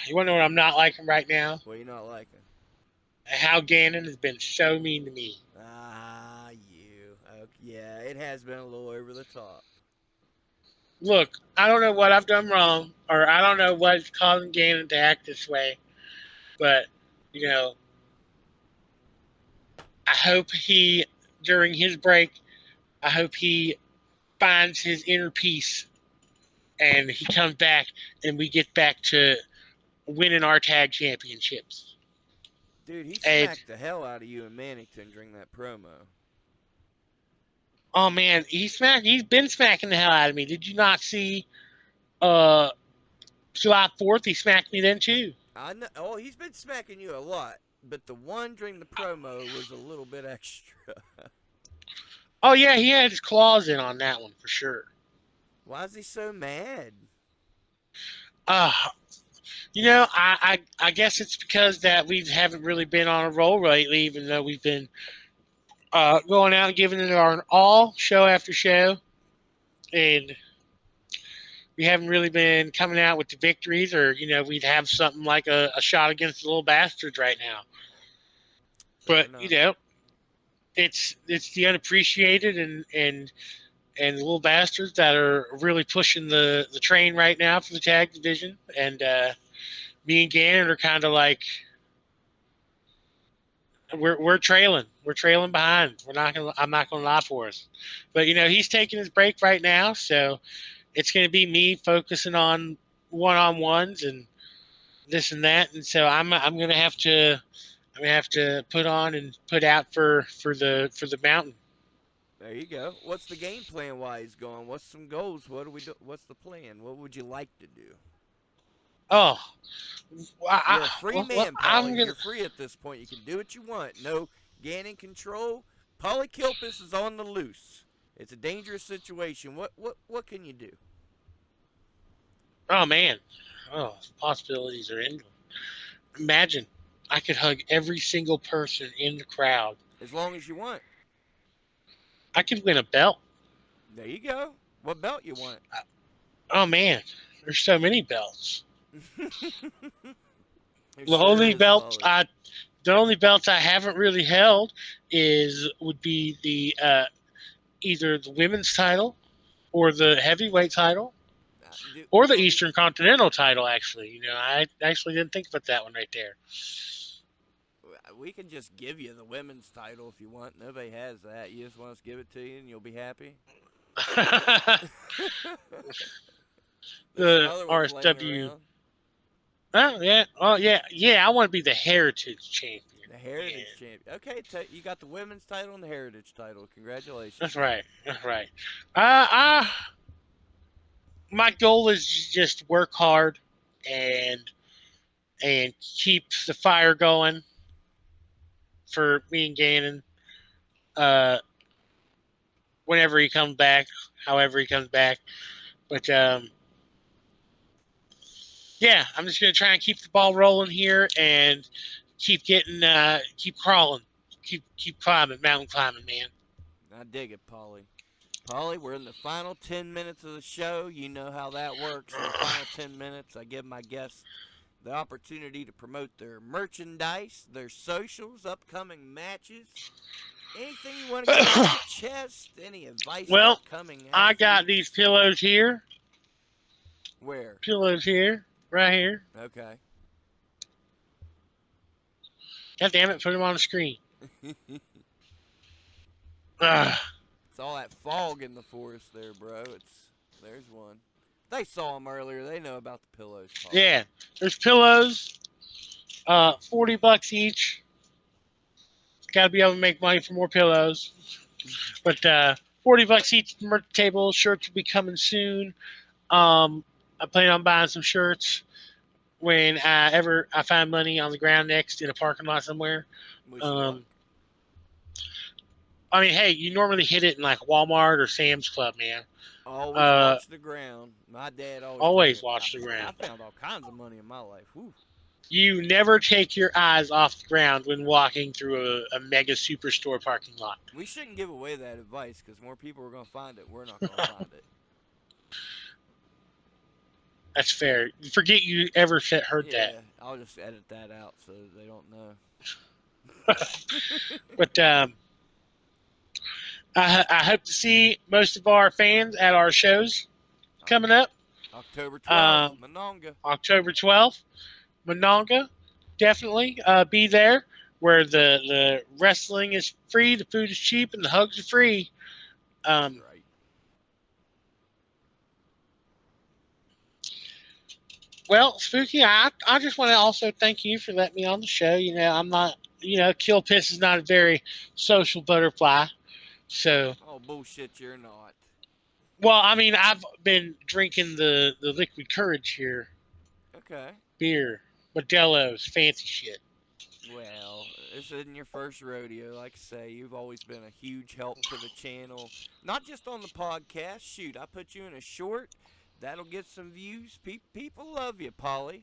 you want to know what I'm not liking right now? What are you not liking? How Gannon has been so mean to me. You. Okay, yeah, it has been a little over the top. Look, I don't know what I've done wrong, or I don't know what's causing Gannon to act this way, but you know, I hope he during his break, I hope he finds his inner peace and he comes back and we get back to winning our tag championships. Dude, he And smacked the hell out of you and Mannington during that promo. oh man, he's been smacking the hell out of me. Did you not see uh July 4th? He smacked me then too. I know. Oh, he's been smacking you a lot, but the one during the promo was a little bit extra. Oh yeah, he had his claws in on that one for sure. Why is he so mad? Uh I guess it's because that we haven't really been on a roll lately, even though we've been going out and giving it our all show after show, and we haven't really been coming out with the victories, or we'd have something like a shot against the little bastards right now. Fair But enough. it's the unappreciated and the little bastards that are really pushing the train right now for the tag division, and me and Gannon are kind of like we're trailing behind. I'm not gonna lie for us, but he's taking his break right now, so it's gonna be me focusing on one-on-ones and this and that, and so I'm gonna have to put on and put out for the mountain. There you go. What's the game plan while he's gone? What's some goals? What do we do? What's the plan? What would you like to do? Oh, You're a free man, I'm Paulie. gonna. You're free at this point. You can do what you want. No Gannon control. Paulie Kilpis is on the loose. It's a dangerous situation. What can you do? Oh man, oh, possibilities are endless. Imagine I could hug every single person in the crowd. As long as you want. I could win a belt. There you go. What belt you want? Oh man, there's so many belts. There The sure only is, belt Paulie. I, the only belts I haven't really held would be the either the women's title or the heavyweight title or We the gonna get. Eastern Continental title. Actually, I actually didn't think about that one right there. We can just give you the women's title if you want. Nobody has that. You just want us to give it to you, and you'll be happy. There's some The other ones laying RSW. around. Oh yeah, oh yeah, yeah. I want to be the Heritage Champion. The Yeah, Heritage Champion. Okay, you got the women's title and the Heritage title. Congratulations. that's right. That's right. Uh, uh my goal is to just work hard and keep the fire going for me and Gannon. Uh, whenever he comes back, however he comes back. But yeah, I'm just gonna try and keep the ball rolling here and keep crawling, keep climbing, mountain climbing, man. I dig it, Paulie. Paulie, we're in the final 10 minutes of the show. You know how that works. In the final 10 minutes, I give my guests the opportunity to promote their merchandise, their socials, upcoming matches, anything you want to get off your chest, any advice for Well, upcoming I got these athletes. pillows here, Where? right here. Okay. God damn it, put them on the screen. It's Ugh. all that fog in the forest there, bro. There's one. They saw them earlier. They know about the pillows, Paulie. Yeah, there's pillows, $40 each. Got to be able to make money for more pillows. But $40 each merch table. Shirts will be coming soon. I plan on buying some shirts when I find money on the ground next in a parking lot somewhere. Wish you luck. I mean, hey, you normally hit it in like Walmart or Sam's Club, man. Always watch the ground. My dad always told Always me. watch the I ground. found all kinds of money in my life. Whew. You never take your eyes off the ground when walking through a mega superstore parking lot. We shouldn't give away that advice because more people are going to find it. We're not going to find it. That's fair. Forget you ever heard Yeah, that. I'll just edit that out so they don't know. But I hope to see most of our fans at our shows coming up. October 12th, Mononga. October 12th, Mononga. Definitely be there where the wrestling is free, the food is cheap, and the hugs are free. Right. Well, Spooky, I just want to also thank you for letting me on the show. I'm not, Kilpis is not a very social butterfly. So, Oh, bullshit, you're not. well, I mean, I've been drinking the liquid courage here. Okay. Beer, Modelo's, fancy shit. Well, this isn't your first rodeo. Like I say, you've always been a huge help to the channel. Not just on the podcast. Shoot, I put you in a short. That'll get some views. People love you, Paulie.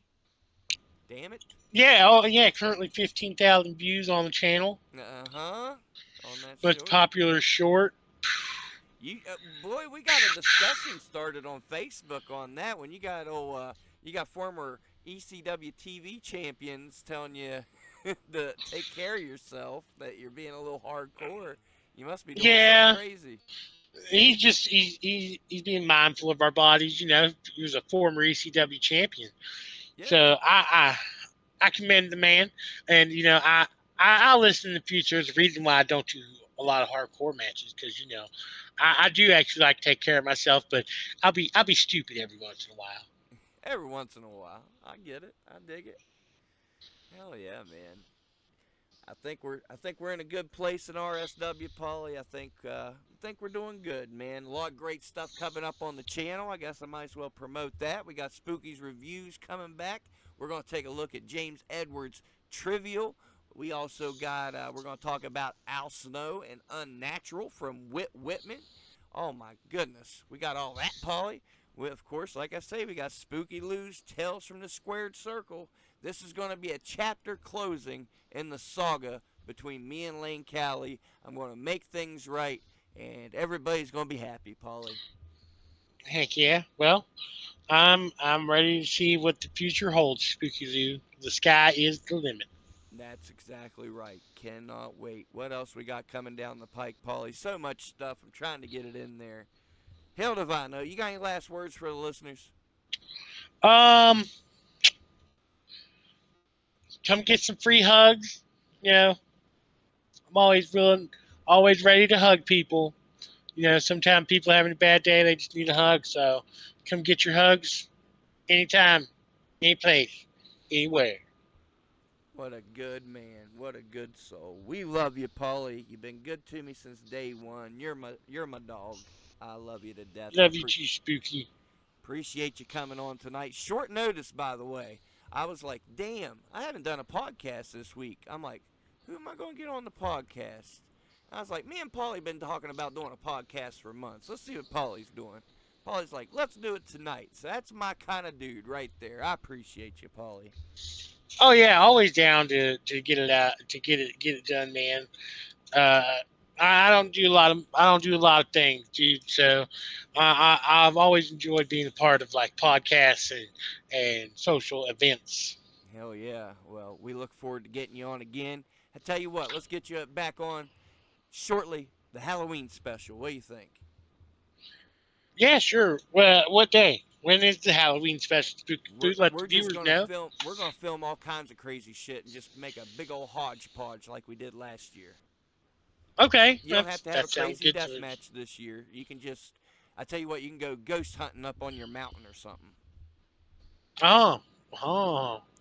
Damn it. Yeah, oh yeah, currently 15,000 views on the channel. On that Most short. popular short. You boy, we got a discussion started on Facebook on that one. You got you got former ECW TV champions telling you to take care of yourself, that you're being a little hardcore. You must be doing something crazy. He's being mindful of our bodies. He was a former ECW champion. Yeah. So I commend the man, and I'll listen in the future. There's a reason why I don't do a lot of hardcore matches, because I do actually like to take care of myself, but I'll be stupid every once in a while. Every once in a while, I get it. I dig it. Hell yeah, man. I think we're in a good place in RSW, Paulie. I think we're doing good, man. A lot of great stuff coming up on the channel. I guess I might as well promote that. We got Spooky's reviews coming back. We're going to take a look at James Edwards' Trivial. We also got we're going to talk about Al Snow and Unnatural from Whit Whitman. Oh my goodness, we got all that, Paulie. Of course, like I say, we got Spooky Lou's Tales from the Squared Circle. This is going to be a chapter closing in the saga between me and Lane Callie. I'm going to make things right, and everybody's going to be happy, Paulie. Heck yeah. Well, I'm ready to see what the future holds, Spooky Lou. The sky is the limit. That's exactly right. Cannot wait. What else we got coming down the pike, Paulie? So much stuff. I'm trying to get it in there. Hell Divino, you got any last words for the listeners? Um, Come get some free hugs. You know, I'm always ready to hug people. You know, sometimes people are having a bad day, they just need a hug. So come get your hugs anytime, any place, anywhere. What a good man. What a good soul. We love you, Paulie. You've been good to me since day one. You're my dog. I love you to death. Love you too, Spooky. Appreciate you coming on tonight. Short notice, by the way. I was like, damn, I haven't done a podcast this week. I'm like, who am I going to get on the podcast? I was like, me and Paulie been talking about doing a podcast for months. Let's see what Paulie's doing. Paulie's like, let's do it tonight. So that's my kind of dude right there. I appreciate you, Paulie. Oh yeah, always down to get it out, to get it done, man. Uh, I don't do a lot of things, dude. So I've always enjoyed being a part of like podcasts and social events. Hell yeah. Well, we look forward to getting you on again. I tell you what, let's get you back on shortly. The Halloween special. What do you think? Yeah, sure. Well, what day? When is the Halloween special? Let the viewers know. We're gonna film all kinds of crazy shit and just make a big old hodgepodge like we did last year. Okay. You don't have to have a crazy death match this year. You can just, I tell you what, you can go ghost hunting up on your mountain or something. Oh.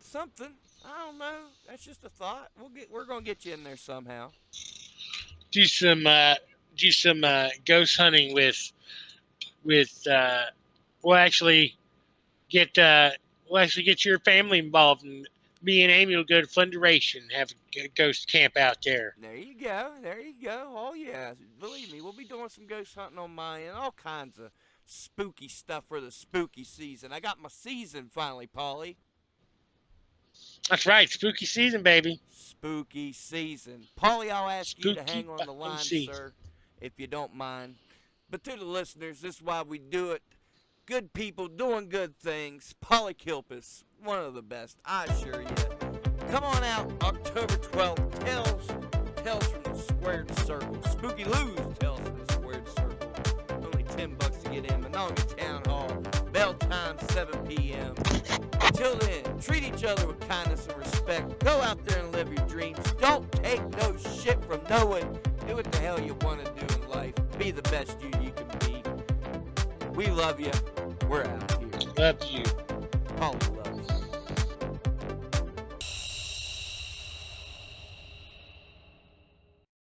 Something. I don't know. That's just a thought. We're gonna get you in there somehow. Do some ghost hunting with we'll actually get your family involved, and me and Amy will go to Fun Duration, have a ghost camp out there. There you go. Oh yeah, believe me, we'll be doing some ghost hunting on my end. All kinds of spooky stuff for the spooky season. I got my season finally, Paulie. That's right, spooky season, baby. Spooky season. Paulie, I'll ask you to Spooky hang on the line, season. sir, if you don't mind. But to the listeners, this is why we do it. Good people doing good things. Paulie Kilpis, one of the best, I assure you. Come on out, October 12th. Tales from the Squared Circle. Spooky Lou's Tales from the Squared Circle. Only $10 to get in. Monongah Town Hall. Bell time 7 p.m. Until then, treat each other with kindness and respect. Go out there and live your dreams. Don't take no shit from no one. Do what the hell you want to do in life. Be the best you can be. We love you. We're out here. Love you. Paulie love